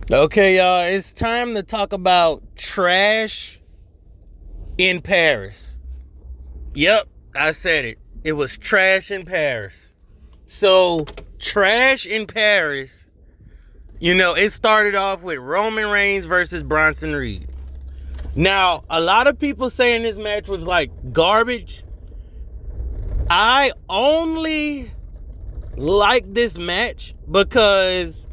Okay, y'all, it's time to talk about trash in Paris. Yep, I said it. It was trash in Paris. So, trash in Paris, it started off with Roman Reigns versus Bronson Reed. Now, a lot of people saying this match was like garbage. I only like this match because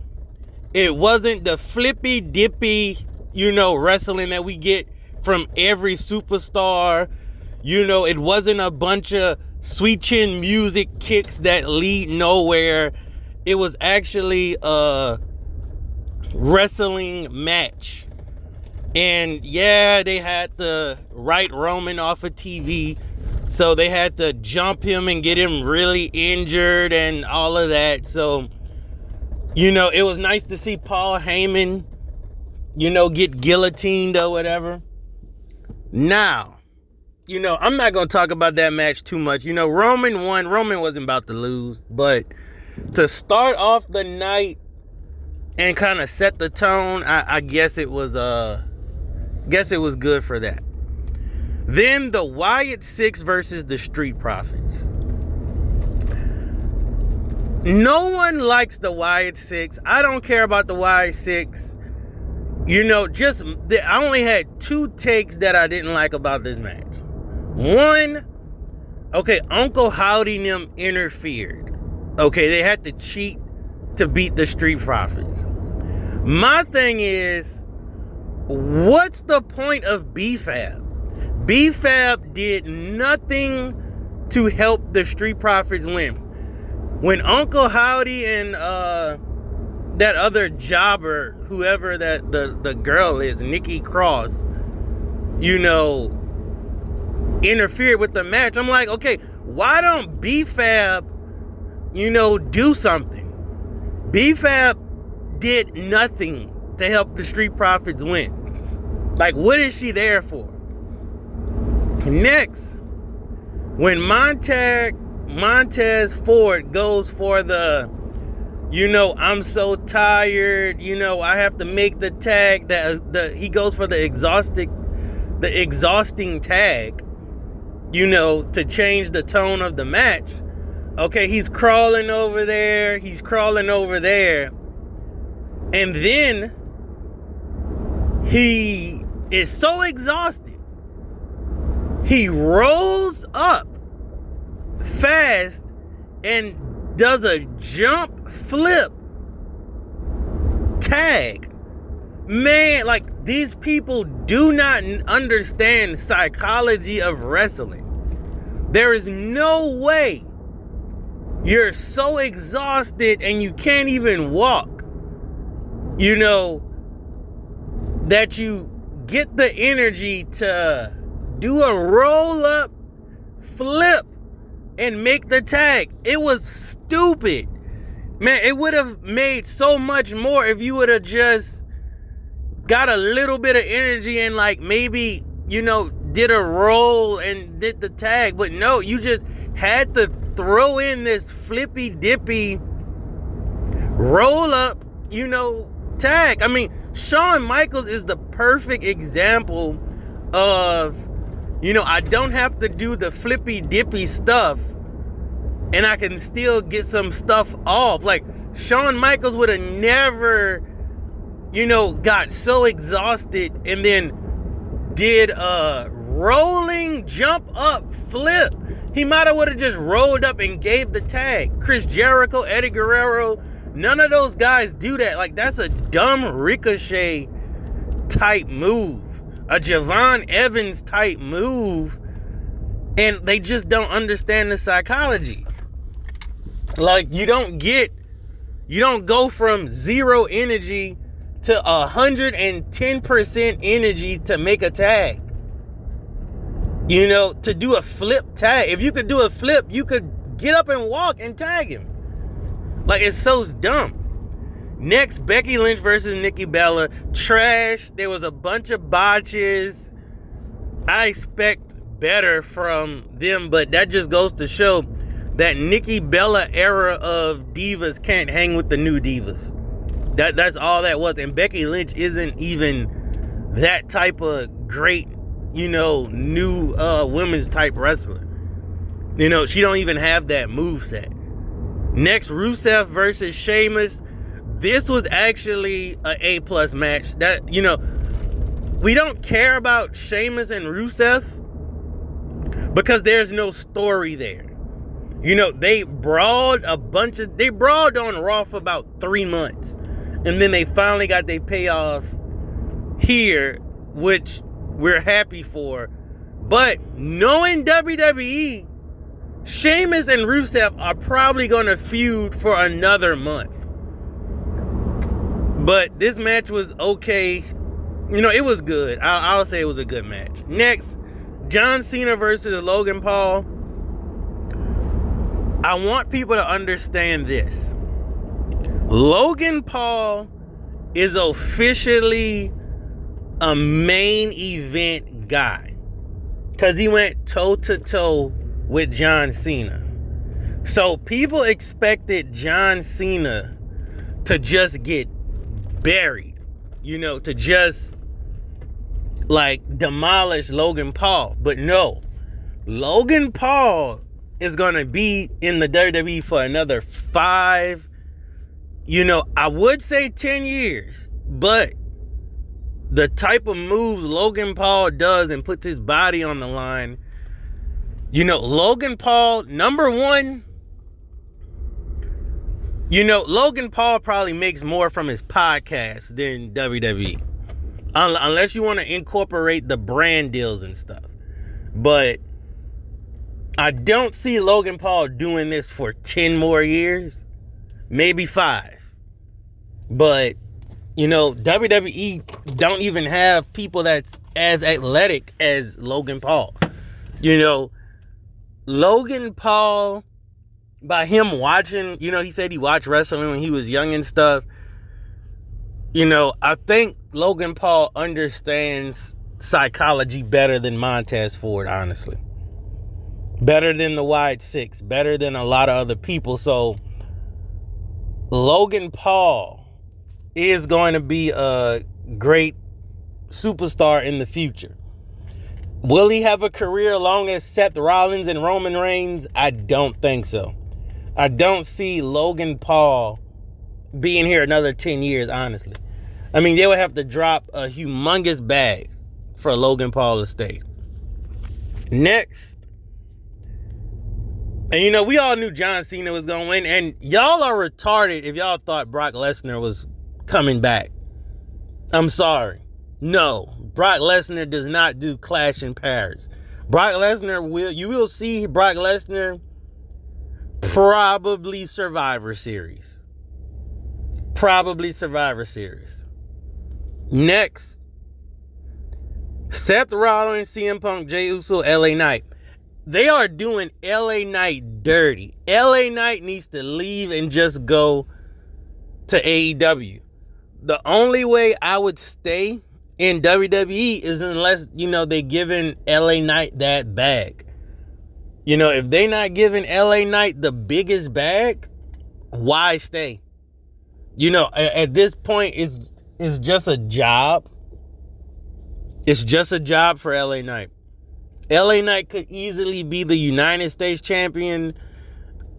it wasn't the flippy dippy, wrestling that we get from every superstar. It wasn't a bunch of sweet chin music kicks that lead nowhere. It was actually a wrestling match. And yeah, they had to write Roman off of TV. So they had to jump him and get him really injured and all of that. So, it was nice to see Paul Heyman, get guillotined or whatever. Now, I'm not going to talk about that match too much. Roman won. Roman wasn't about to lose. But to start off the night and kind of set the tone, I guess it was good for that. Then the Wyatt 6 versus the Street Profits. No one likes the Wyatt 6. I don't care about the Wyatt 6. I only had two takes that I didn't like about this match. One, okay, Uncle Howdy and them interfered. Okay, they had to cheat to beat the Street Profits. My thing is, what's the point of B-Fab? B-Fab did nothing to help the Street Profits win. When Uncle Howdy and that other jobber, whoever that the girl is, Nikki Cross, interfered with the match, I'm like, okay, why don't B-Fab, do something? B-Fab did nothing to help the Street Profits win. Like, what is she there for? Next, when Montez Ford goes for the, I'm so tired, I have to make the tag, he goes for the exhausting tag, to change the tone of the match. Okay, he's crawling over there, and then he is so exhausted, he rolls up fast and does a jump flip tag. Man, like, these people do not understand psychology of wrestling. There is no way you're so exhausted and you can't even walk, that you get the energy to do a roll-up flip and make the tag. It was stupid. Man, it would have made so much more if you would have just got a little bit of energy and maybe, did a roll and did the tag. But no, you just had to throw in this flippy dippy roll-up, tag. I mean, Shawn Michaels is the perfect example of, I don't have to do the flippy dippy stuff and I can still get some stuff off. Like, Shawn Michaels would have never, got so exhausted and then did a rolling jump up flip. He might have would have just rolled up and gave the tag. Chris Jericho, Eddie Guerrero, none of those guys do that. Like, that's a dumb Ricochet type move. A Javon Evans type move, and they just don't understand the psychology. Like, you don't go from 0 energy to 110% energy to make a tag. To do a flip tag. If you could do a flip, you could get up and walk and tag him. Like, it's so dumb. Next, Becky Lynch versus Nikki Bella. Trash. There was a bunch of botches. I expect better from them, but that just goes to show that Nikki Bella era of divas can't hang with the new divas. That's all that was. And Becky Lynch isn't even that type of great, new women's type wrestler. She don't even have that moveset. Next, Rusev versus Sheamus. This was actually an A+ match. That, we don't care about Sheamus and Rusev because there's no story there. They brawled on Raw for about 3 months. And then they finally got their payoff here, which we're happy for. But knowing WWE, Sheamus and Rusev are probably going to feud for another month. But this match was okay. It was good. I'll say it was a good match. Next, John Cena versus Logan Paul. I want people to understand this. Logan Paul is officially a main event guy because he went toe-to-toe with John Cena. So people expected John Cena to just get buried, to just demolish Logan Paul. But no, Logan Paul is going to be in the WWE for another 5, I would say 10 years. But the type of moves Logan Paul does and puts his body on the line, Logan Paul, number one, Logan Paul probably makes more from his podcast than WWE. Unless you want to incorporate the brand deals and stuff. But I don't see Logan Paul doing this for 10 more years. Maybe 5. But, WWE don't even have people that's as athletic as Logan Paul. Logan Paul, by him watching, he said he watched wrestling when he was young and stuff. I think Logan Paul understands psychology better than Montez Ford, honestly. Better than the Wyatt Six. Better than a lot of other people. So, Logan Paul is going to be a great superstar in the future. Will he have a career long as Seth Rollins and Roman Reigns? I don't think so. I don't see Logan Paul being here another 10 years, honestly. I mean, they would have to drop a humongous bag for Logan Paul to stay. Next. And we all knew John Cena was going to win. And y'all are retarded if y'all thought Brock Lesnar was coming back. I'm sorry. No. Brock Lesnar does not do Clash in Paris. You will see Brock Lesnar probably Survivor Series. Next. Seth Rollins, CM Punk, Jey Uso, LA Knight. They are doing LA Knight dirty. LA Knight needs to leave and just go to AEW. The only way I would stay in WWE is unless, they giving LA Knight that bag. If they not giving LA Knight the biggest bag, why stay? At this point, it's just a job. It's just a job for LA Knight. LA Knight could easily be the United States champion.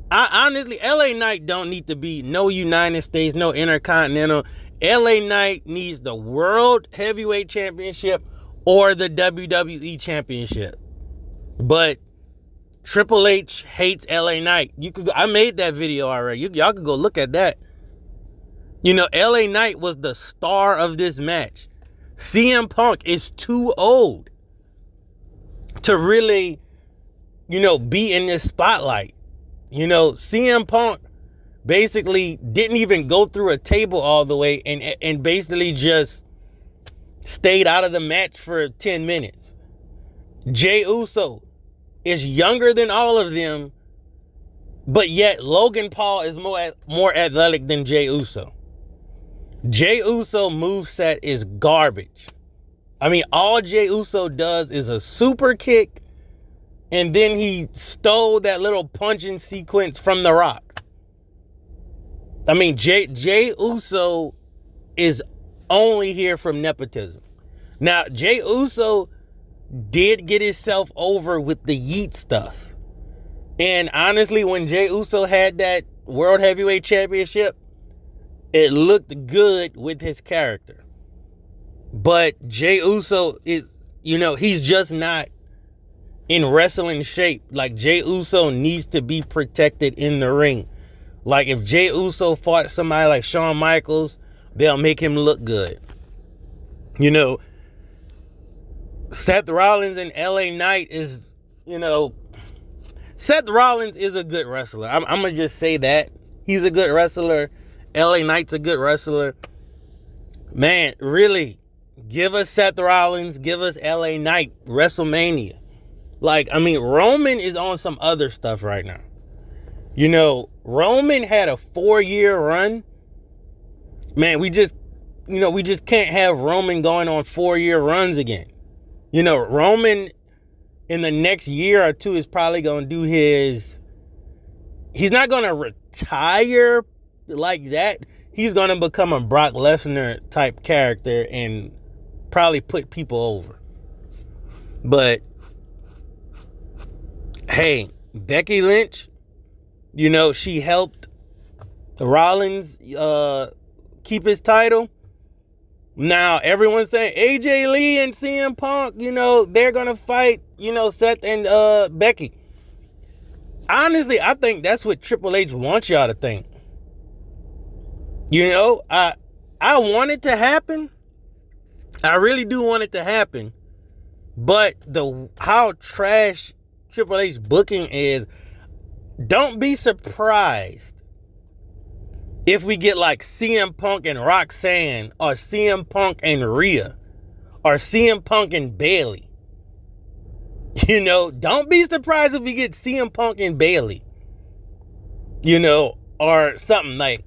Honestly, LA Knight don't need to be no United States, no Intercontinental. LA Knight needs the World Heavyweight Championship or the WWE Championship. But Triple H hates LA Knight. I made that video already. Y'all could go look at that. LA Knight was the star of this match. CM Punk is too old to really, be in this spotlight. CM Punk basically didn't even go through a table all the way and basically just stayed out of the match for 10 minutes. Jey Uso is younger than all of them, but yet Logan Paul is more athletic than Jey Uso. Jey Uso moveset is garbage. I mean, all Jey Uso does is a super kick, and then he stole that little punching sequence from The Rock. I mean, Jey Uso is only here from nepotism. Now, Jey Uso did get himself over with the Yeet stuff. And honestly, when Jey Uso had that World Heavyweight Championship, it looked good with his character. But Jey Uso is, he's just not in wrestling shape. Like, Jey Uso needs to be protected in the ring. Like, if Jey Uso fought somebody like Shawn Michaels, they'll make him look good. Seth Rollins and LA Knight is, Seth Rollins is a good wrestler. I'm going to just say that. He's a good wrestler. LA Knight's a good wrestler. Man, really, give us Seth Rollins, give us LA Knight, WrestleMania. Roman is on some other stuff right now. Roman had a 4-year run. Man, we just can't have Roman going on 4-year runs again. Roman in the next year or two is probably going to do he's not going to retire like that. He's going to become a Brock Lesnar type character and probably put people over. But, hey, Becky Lynch, she helped Rollins keep his title. Now, everyone's saying AJ Lee and CM Punk, they're going to fight, Seth and Becky. Honestly, I think that's what Triple H wants y'all to think. I want it to happen. I really do want it to happen. But how trash Triple H booking is, don't be surprised if we get like CM Punk and Roxanne, or CM Punk and Rhea, or CM Punk and Bayley. Don't be surprised if we get CM Punk and Bayley. Or something like.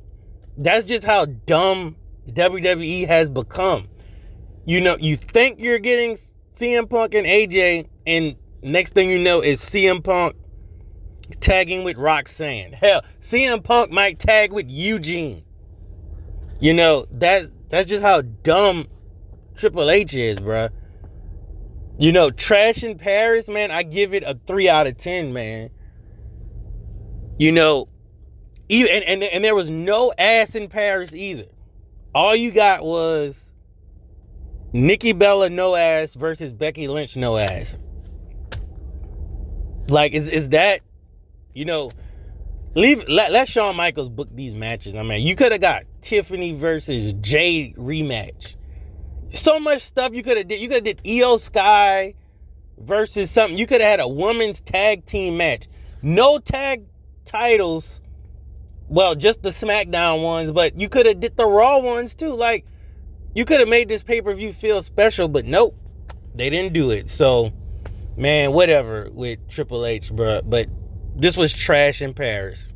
That's just how dumb WWE has become. You think you're getting CM Punk and AJ, and next thing you know is CM Punk tagging with Roxanne. Hell, CM Punk might tag with Eugene. That's just how dumb Triple H is, bruh. Trash in Paris, man, I give it a 3 out of 10, man. Even and there was no ass in Paris either. All you got was Nikki Bella no ass versus Becky Lynch no ass. Like, is that, let Shawn Michaels book these matches. You could have got Tiffany versus Jade rematch. So much stuff you could have did. You could have did Io Sky versus something. You could have had a women's tag team match. No tag titles. Well, just the SmackDown ones, but you could have did the Raw ones too. Like, you could have made this pay-per-view feel special, but nope. They didn't do it. So, man, whatever with Triple H, bro. But this was trash in Paris.